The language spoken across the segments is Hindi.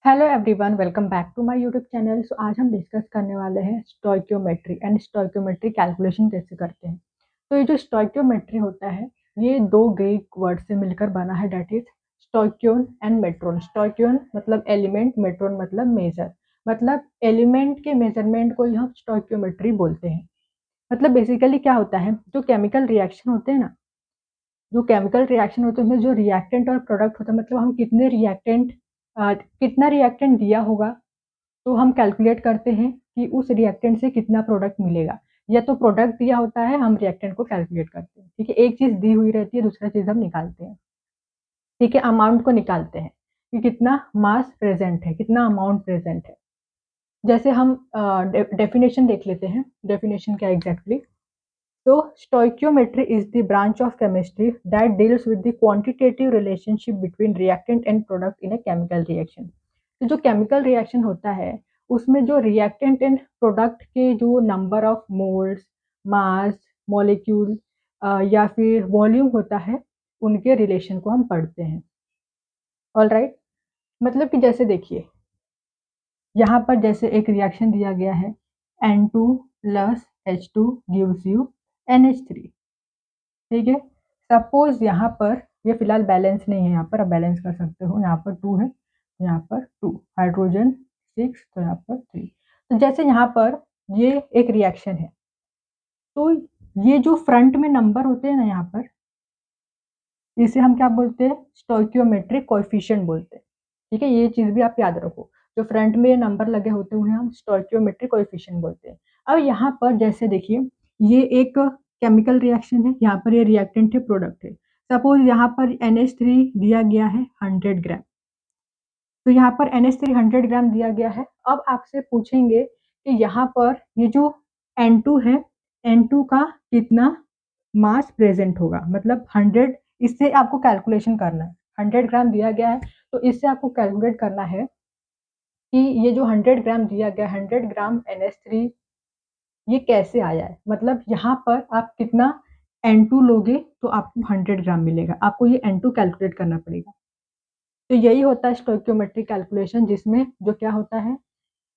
Hello everyone, welcome back to my YouTube channel. So आज हम डिस्कस करने वाले हैं स्टोइकियोमेट्री एंड स्टोइकियोमेट्री कैलकुलेशन कैसे करते हैं। तो ये जो स्टोइकियोमेट्री होता है, ये दो ग्रीक वर्ड से मिलकर बना है, डेट इज स्टोइकियोन एंड मेट्रोन। स्टोइकियोन मतलब एलिमेंट, मेट्रोन मतलब मेजर। मतलब एलिमेंट के मेजरमेंट को ही हम स्टोइकियोमेट्री बोलते हैं। मतलब बेसिकली क्या होता है, जो केमिकल रिएक्शन होते हैं ना, जो केमिकल रिएक्शन होते हैं उसमें जो रिएक्टेंट और प्रोडक्ट होता है, मतलब हम कितना रिएक्टेंट दिया होगा, तो हम कैलकुलेट करते हैं कि उस रिएक्टेंट से कितना प्रोडक्ट मिलेगा। या तो प्रोडक्ट दिया होता है, हम रिएक्टेंट को कैलकुलेट करते हैं। ठीक है, एक चीज दी हुई रहती है, दूसरा चीज हम निकालते हैं। ठीक है, अमाउंट को निकालते हैं कि कितना मास प्रेजेंट है, कितना अमाउंट प्रेजेंट है। जैसे हम डेफिनेशन देख लेते हैं, डेफिनेशन क्या एग्जैक्टली। तो stoichiometry is the branch of chemistry that deals with the quantitative relationship between reactant and product in a chemical reaction। तो जो केमिकल रिएक्शन होता है, उसमें जो रिएक्टेंट एंड प्रोडक्ट के जो number of moles, mass, molecule या फिर वॉल्यूम होता है, उनके रिलेशन को हम पढ़ते हैं। ऑल राइट, मतलब कि जैसे देखिए, यहाँ पर जैसे एक रिएक्शन दिया गया है, N2 plus H2 gives you NH3। ठीक है, सपोज यहाँ पर ये फिलहाल बैलेंस नहीं है, यहाँ पर आप बैलेंस कर सकते हो। यहाँ पर 2 है, यहाँ पर 2, हाइड्रोजन 6, तो यहाँ पर 3। तो जैसे यहाँ पर ये एक रिएक्शन है, तो ये जो फ्रंट में नंबर होते हैं ना, यहाँ पर इसे हम क्या बोलते हैं, स्टोइकियोमेट्रिक कोएफिशिएंट बोलते हैं। ठीक है, ये चीज भी आप याद रखो, जो फ्रंट में नंबर लगे होते हैं उन्हें हम स्टोइकियोमेट्रिक कोएफिशिएंट बोलते हैं। अब यहाँ पर जैसे देखिए, ये एक केमिकल रिएक्शन है, यहाँ पर ये रिएक्टेंट है, प्रोडक्ट है। सपोज यहाँ पर NH3 दिया गया है 100 ग्राम। तो यहाँ पर NH3 100 ग्राम दिया गया है। अब आपसे पूछेंगे कि यहाँ पर ये जो N2 है, N2 का कितना मास प्रेजेंट होगा, मतलब 100। इससे आपको कैलकुलेशन करना है, 100 ग्राम दिया गया है, तो इससे आपको कैलकुलेट करना है कि ये जो 100 ग्राम दिया गया, 100 ग्राम NH3, ये कैसे आया है। मतलब यहाँ पर आप कितना N2 लोगे तो आपको 100 ग्राम मिलेगा, आपको ये N2 कैलकुलेट करना पड़ेगा। तो यही होता है स्टोइकियोमेट्रिक कैलकुलेशन, जिसमें जो क्या होता है,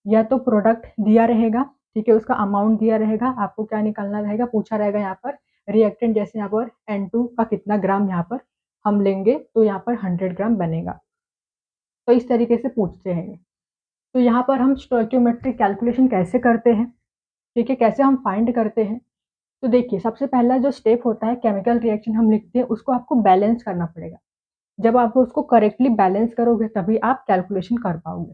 या तो प्रोडक्ट दिया रहेगा, ठीक है, उसका अमाउंट दिया रहेगा, आपको क्या निकालना रहेगा, पूछा रहेगा यहाँ पर रिएक्टेंट, जैसे यहाँ पर N2 का कितना ग्राम यहाँ पर हम लेंगे, तो यहाँ पर 100 ग्राम बनेगा। तो इस तरीके से पूछते हैं। तो यहाँ पर हम स्टोइकियोमेट्रिक कैलकुलेशन कैसे करते हैं, ठीक है, कैसे हम फाइंड करते हैं। तो देखिए, सबसे पहला जो स्टेप होता है, केमिकल रिएक्शन हम लिखते हैं, उसको आपको बैलेंस करना पड़ेगा। जब आप उसको करेक्टली बैलेंस करोगे तभी आप कैलकुलेशन कर पाओगे।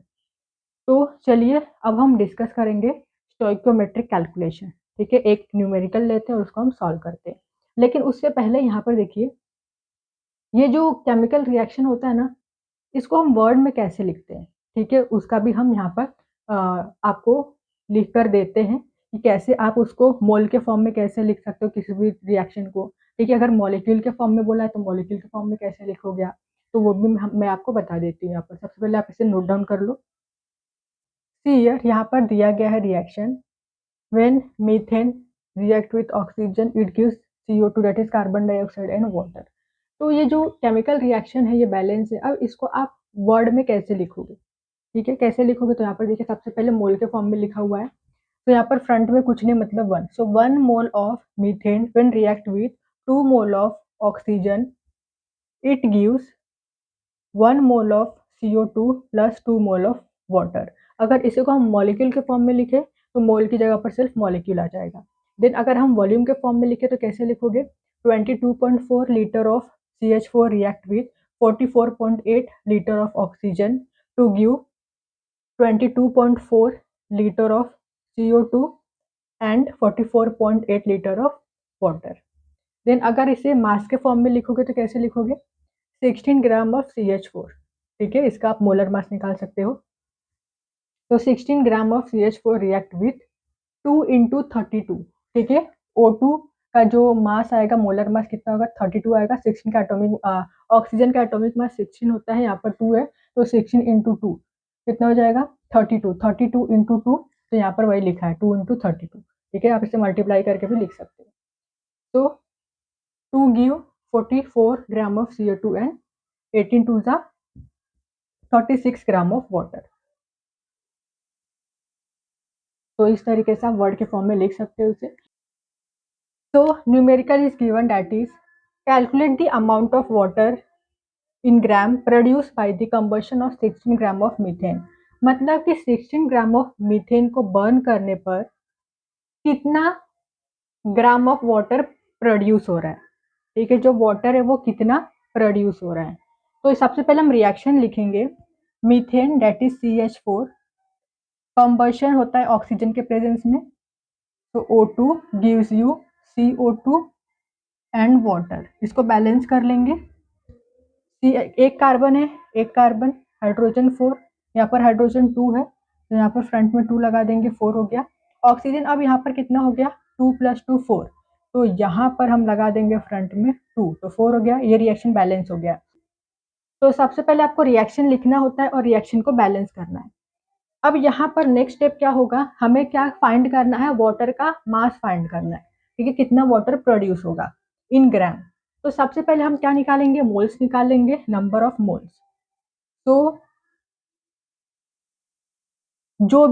तो चलिए अब हम डिस्कस करेंगे स्टोइकियोमेट्रिक कैलकुलेशन। ठीक है, एक न्यूमेरिकल लेते हैं और उसको हम सॉल्व करते हैं। लेकिन उससे पहले यहाँ पर देखिए, ये जो केमिकल रिएक्शन होता है ना, इसको हम वर्ड में कैसे लिखते हैं, ठीक है, उसका भी हम यहाँ पर आपको लिख कर देते हैं कि कैसे आप उसको मोल के फॉर्म में कैसे लिख सकते हो किसी भी रिएक्शन को। ठीक है, अगर मॉलिक्यूल के फॉर्म में बोला है तो मॉलिक्यूल के फॉर्म में कैसे लिखोगे आप, तो वो भी मैं आपको बता देती हूँ। यहाँ पर सबसे पहले आप इसे नोट डाउन कर लो। सी हियर, यहाँ पर दिया गया है reaction, when methane react with oxygen it gives CO2, that is carbon dioxide and water. तो ये जो केमिकल रिएक्शन है, ये बैलेंस है। अब इसको आप वर्ड में कैसे लिखोगे, ठीक है, कैसे लिखोगे, तो यहाँ पर देखिए सबसे पहले मोल के फॉर्म में लिखा हुआ है। तो यहाँ पर फ्रंट में कुछ नहीं, मतलब 1। सो 1 mole of methane when react with 2 mole of oxygen it gives 1 mole of CO2 plus 2 mole of water. अगर इसी को हम मॉलिक्यूल के फॉर्म में लिखे तो मोल की जगह पर सिर्फ मॉलिक्यूल आ जाएगा। देन अगर हम वॉल्यूम के फॉर्म में लिखे तो कैसे लिखोगे, 22.4 litre of CH4 react with 44.8 litre of oxygen to give 22.4 litre of CO2 and 44.8 litre of water. Then अगर इसे मास के फॉर्म में लिखोगे तो कैसे लिखोगे, 16 ग्राम ऑफ CH4। ठीक है, इसका आप मोलर मास निकाल सकते हो। तो 16 gram of CH4 react with 2 into 32। ठीक है, O2 का जो मास आएगा, मोलर मास कितना होगा, 32 आएगा। 16 का एटॉमिक ऑक्सीजन का एटॉमिक मास 16 होता है, यहाँ पर 2 है, तो 16 इंटू 2 कितना हो जाएगा, 32। 32 इंटू 2, तो यहाँ पर वही लिखा है 2 इंटू 32। ठीक है, आप इसे मल्टीप्लाई करके भी लिख सकते हो। तो 2 give 44 gram of CO2 and 18 to ज़ा 36 ग्राम ऑफ वाटर। तो इस तरीके से आप वर्ड के फॉर्म में लिख सकते हो उसे। तो numerical is given that is calculate the amount of water in gram produce by the combustion of 16 gram of methane. मतलब कि 16 ग्राम ऑफ मीथेन को बर्न करने पर कितना ग्राम ऑफ वाटर प्रोड्यूस हो रहा है। ठीक है, जो वाटर है वो कितना प्रोड्यूस हो रहा है। तो सबसे पहले हम रिएक्शन लिखेंगे। Methane that is CH4, combustion होता है ऑक्सीजन के प्रेजेंस में, तो O2 gives you CO2 and water. इसको बैलेंस कर लेंगे। एक कार्बन है, एक कार्बन, हाइड्रोजन 4, यहाँ पर हाइड्रोजन 2 है, तो यहाँ पर फ्रंट में 2 लगा देंगे, 4 हो गया। ऑक्सीजन अब यहाँ पर कितना हो गया, 2 + 2 4, तो यहाँ पर हम लगा देंगे फ्रंट में 2, तो 4 हो गया। ये रिएक्शन बैलेंस हो गया। तो सबसे पहले आपको रिएक्शन लिखना होता है और रिएक्शन को बैलेंस करना है। अब यहाँ पर नेक्स्ट स्टेप क्या होगा, हमें क्या फाइंड करना है, वाटर का मास फाइंड करना है। ठीक है, कितना वाटर प्रोड्यूस होगा इन ग्राम। तो सबसे पहले हम क्या निकालेंगे, मोल्स निकालेंगे, नंबर ऑफ मोल्स। तो जो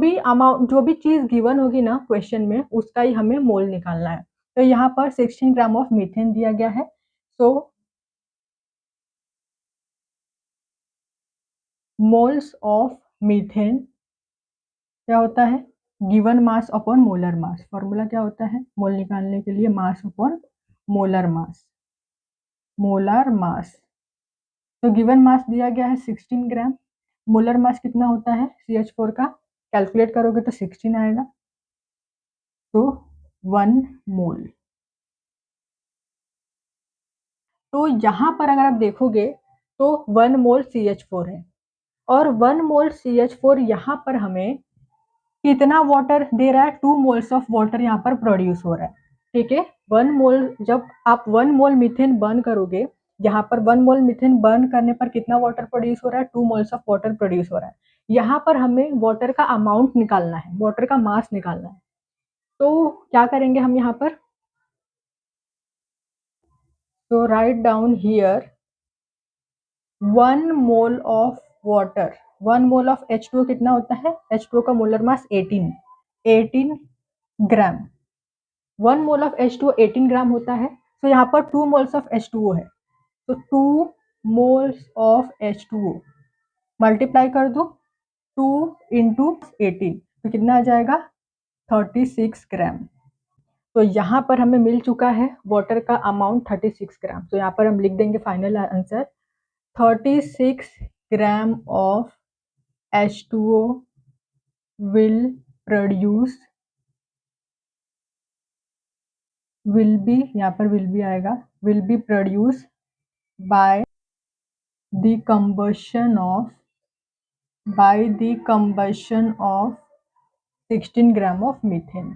भी चीज गिवन होगी ना क्वेश्चन में, उसका ही हमें मोल निकालना है। तो यहाँ पर 16 ग्राम ऑफ मीथेन दिया गया है। सो मोल्स ऑफ मीथेन क्या होता है, given mass upon molar mass. Formula क्या होता है मोल निकालने के लिए, mass upon molar mass. Molar mass, तो गिवन मास दिया गया है 16 ग्राम। मोलर मास कितना होता है CH4 का, कैलकुलेट करोगे तो 16 आएगा, तो 1 मोल। तो यहाँ पर अगर आप देखोगे तो 1 मोल CH4 है, और 1 मोल CH4 यहाँ पर हमें कितना वाटर दे रहा है, 2 मोल्स ऑफ वाटर यहाँ पर प्रोड्यूस हो रहा है। ठीक है, 1 मोल, जब आप 1 मोल मीथेन बर्न करोगे, यहाँ पर 1 मोल मीथेन बर्न करने पर कितना वाटर प्रोड्यूस हो रहा है, 2 मोल्स ऑफ वाटर प्रोड्यूस हो रहा है। यहाँ पर हमें वाटर का अमाउंट निकालना है, वाटर का मास निकालना है। तो क्या करेंगे हम यहाँ पर, तो write down here 1 mole of water, 1 mole of H2O कितना होता है, H2O का molar mass 18 gram. 1 mole of H2O 18 ग्राम होता है। तो यहाँ पर 2 मोल्स ऑफ H2O है, तो 2 मोल्स ऑफ H2O मल्टीप्लाई कर दो, 2 इंटू 18, तो कितना आ जाएगा 36 ग्राम। तो यहाँ पर हमें मिल चुका है वाटर का अमाउंट 36 ग्राम। तो यहाँ पर हम लिख देंगे final answer, 36 gram of H2O will produce, will be, यहाँ पर will be आएगा, will be produced by the combustion of 16 gram of methane।